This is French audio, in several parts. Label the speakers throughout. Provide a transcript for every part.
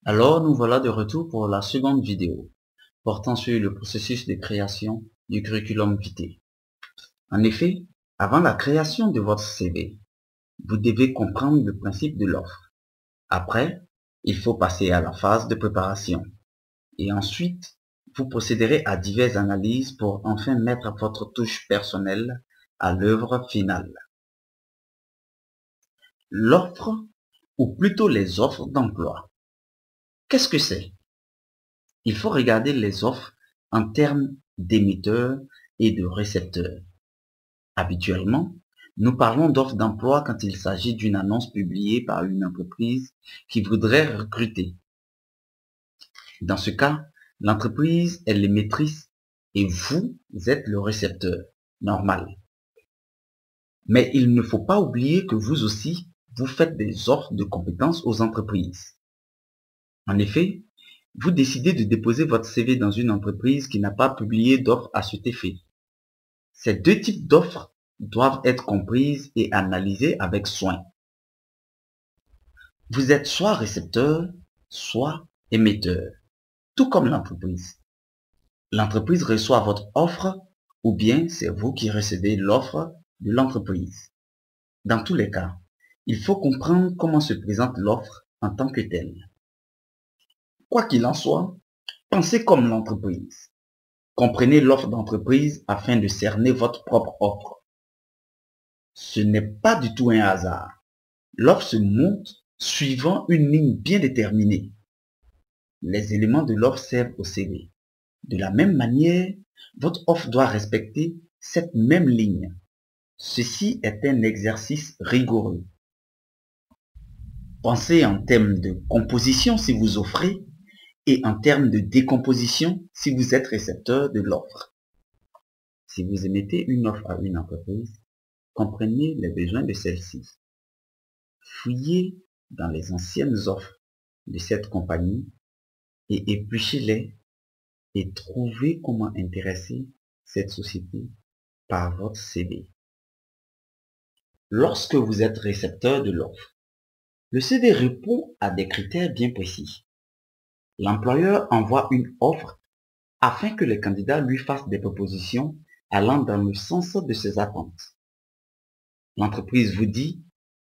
Speaker 1: Alors, nous voilà de retour pour la seconde vidéo, portant sur le processus de création du curriculum vitae. En effet, avant la création de votre CV, vous devez comprendre le principe de l'offre. Après, il faut passer à la phase de préparation. Et ensuite, vous procéderez à diverses analyses pour enfin mettre votre touche personnelle à l'œuvre finale. L'offre, ou plutôt les offres d'emploi. Qu'est-ce que c'est? Il faut regarder les offres en termes d'émetteurs et de récepteurs. Habituellement, nous parlons d'offres d'emploi quand il s'agit d'une annonce publiée par une entreprise qui voudrait recruter. Dans ce cas, l'entreprise est l'émettrice et vous êtes le récepteur. Normal. Mais il ne faut pas oublier que vous aussi, vous faites des offres de compétences aux entreprises. En effet, vous décidez de déposer votre CV dans une entreprise qui n'a pas publié d'offre à cet effet. Ces deux types d'offres doivent être comprises et analysées avec soin. Vous êtes soit récepteur, soit émetteur, tout comme l'entreprise. L'entreprise reçoit votre offre ou bien c'est vous qui recevez l'offre de l'entreprise. Dans tous les cas, il faut comprendre comment se présente l'offre en tant que telle. Quoi qu'il en soit, pensez comme l'entreprise. Comprenez l'offre d'entreprise afin de cerner votre propre offre. Ce n'est pas du tout un hasard. L'offre se monte suivant une ligne bien déterminée. Les éléments de l'offre servent au CV. De la même manière, votre offre doit respecter cette même ligne. Ceci est un exercice rigoureux. Pensez en termes de composition si vous offrez et en termes de décomposition si vous êtes récepteur de l'offre. Si vous émettez une offre à une entreprise, comprenez les besoins de celle-ci. Fouillez dans les anciennes offres de cette compagnie et épluchez-les et trouvez comment intéresser cette société par votre CV. Lorsque vous êtes récepteur de l'offre, le CV répond à des critères bien précis. L'employeur envoie une offre afin que les candidats lui fassent des propositions allant dans le sens de ses attentes. L'entreprise vous dit,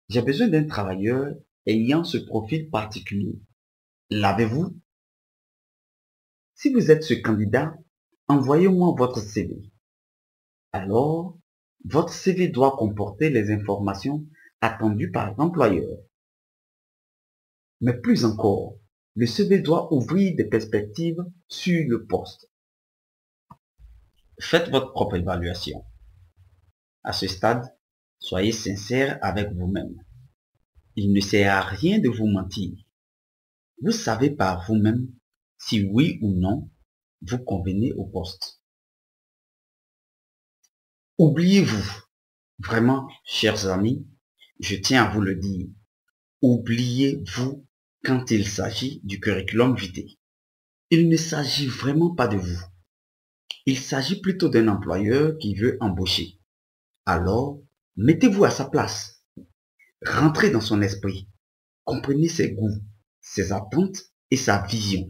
Speaker 1: j'ai besoin d'un travailleur ayant ce profil particulier. L'avez-vous? Si vous êtes ce candidat, envoyez-moi votre CV. Alors, votre CV doit comporter les informations attendues par l'employeur. Mais plus encore, le CV doit ouvrir des perspectives sur le poste. Faites votre propre évaluation. À ce stade, soyez sincère avec vous-même. Il ne sert à rien de vous mentir. Vous savez par vous-même si oui ou non vous convenez au poste. Oubliez-vous. Vraiment, chers amis, je tiens à vous le dire. Oubliez-vous quand il s'agit du curriculum vitae. Il ne s'agit vraiment pas de vous. Il s'agit plutôt d'un employeur qui veut embaucher. Alors, mettez-vous à sa place. Rentrez dans son esprit. Comprenez ses goûts, ses attentes et sa vision.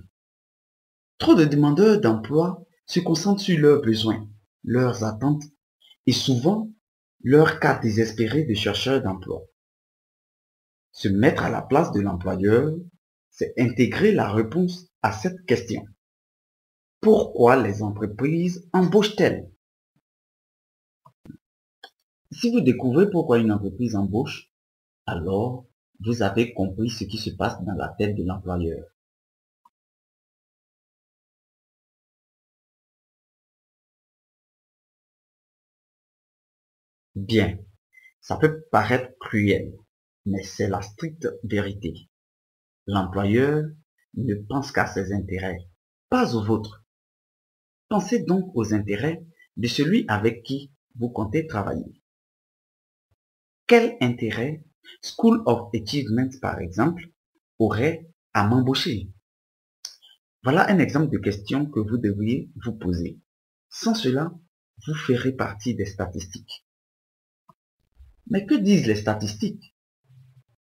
Speaker 1: Trop de demandeurs d'emploi se concentrent sur leurs besoins, leurs attentes et souvent leur cas désespéré de chercheurs d'emploi. Se mettre à la place de l'employeur, c'est intégrer la réponse à cette question. Pourquoi les entreprises embauchent-elles? Si vous découvrez pourquoi une entreprise embauche, alors vous avez compris ce qui se passe dans la tête de l'employeur. Bien, ça peut paraître cruel, mais c'est la stricte vérité. L'employeur ne pense qu'à ses intérêts, pas aux vôtres. Pensez donc aux intérêts de celui avec qui vous comptez travailler. Quel intérêt School of Achievement, par exemple, aurait à m'embaucher? Voilà un exemple de question que vous devriez vous poser. Sans cela, vous ferez partie des statistiques. Mais que disent les statistiques?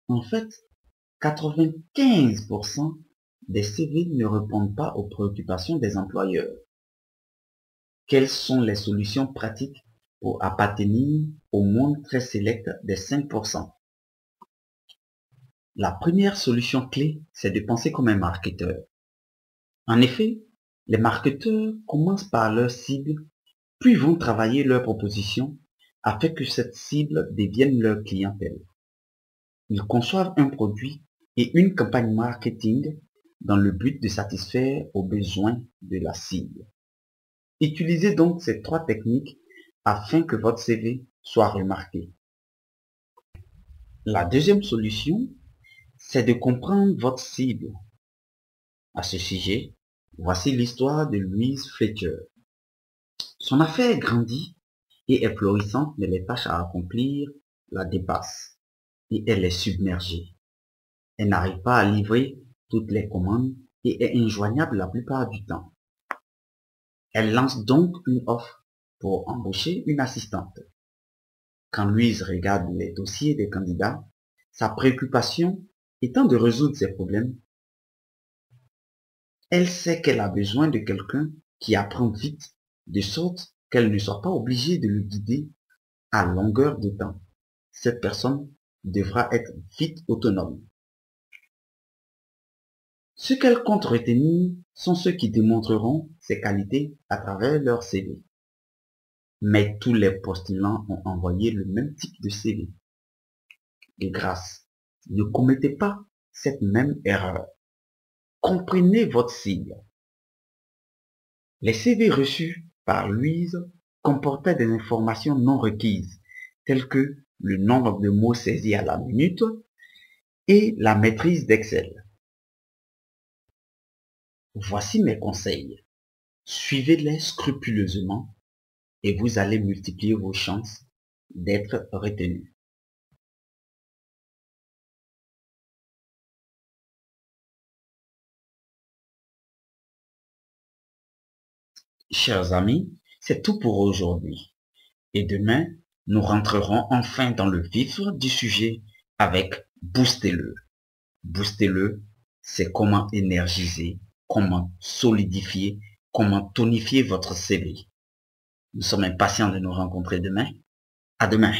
Speaker 1: En fait, 95% des CV ne répondent pas aux préoccupations des employeurs. Quelles sont les solutions pratiques pour appartenir au monde très sélect des 5%? La première solution clé, c'est de penser comme un marketeur. En effet, les marketeurs commencent par leur cible, puis vont travailler leur proposition afin que cette cible devienne leur clientèle. Ils conçoivent un produit et une campagne marketing dans le but de satisfaire aux besoins de la cible. Utilisez donc ces 3 techniques afin que votre CV soit remarqué. La deuxième solution, c'est de comprendre votre cible. À ce sujet, voici l'histoire de Louise Fletcher. Son affaire grandit et est florissante, mais les tâches à accomplir la dépassent et elle est submergée. Elle n'arrive pas à livrer toutes les commandes et est injoignable la plupart du temps. Elle lance donc une offre pour embaucher une assistante. Quand Louise regarde les dossiers des candidats, sa préoccupation étant de résoudre ses problèmes, elle sait qu'elle a besoin de quelqu'un qui apprend vite, de sorte qu'elle ne soit pas obligée de le guider à longueur de temps. Cette personne devra être vite autonome. Ce qu'elle compte retenir sont ceux qui démontreront ses qualités à travers leur CV. Mais tous les postulants ont envoyé le même type de CV. De grâce, ne commettez pas cette même erreur. Comprenez votre cible. Les CV reçus par Louise comportaient des informations non requises, telles que le nombre de mots saisis à la minute et la maîtrise d'Excel. Voici mes conseils. Suivez-les scrupuleusement et vous allez multiplier vos chances d'être retenu. Chers amis, c'est tout pour aujourd'hui. Et demain, nous rentrerons enfin dans le vif du sujet avec Boostez-le. Boostez-le, c'est comment énergiser, comment solidifier, comment tonifier votre CV. Nous sommes impatients de nous rencontrer demain. À demain.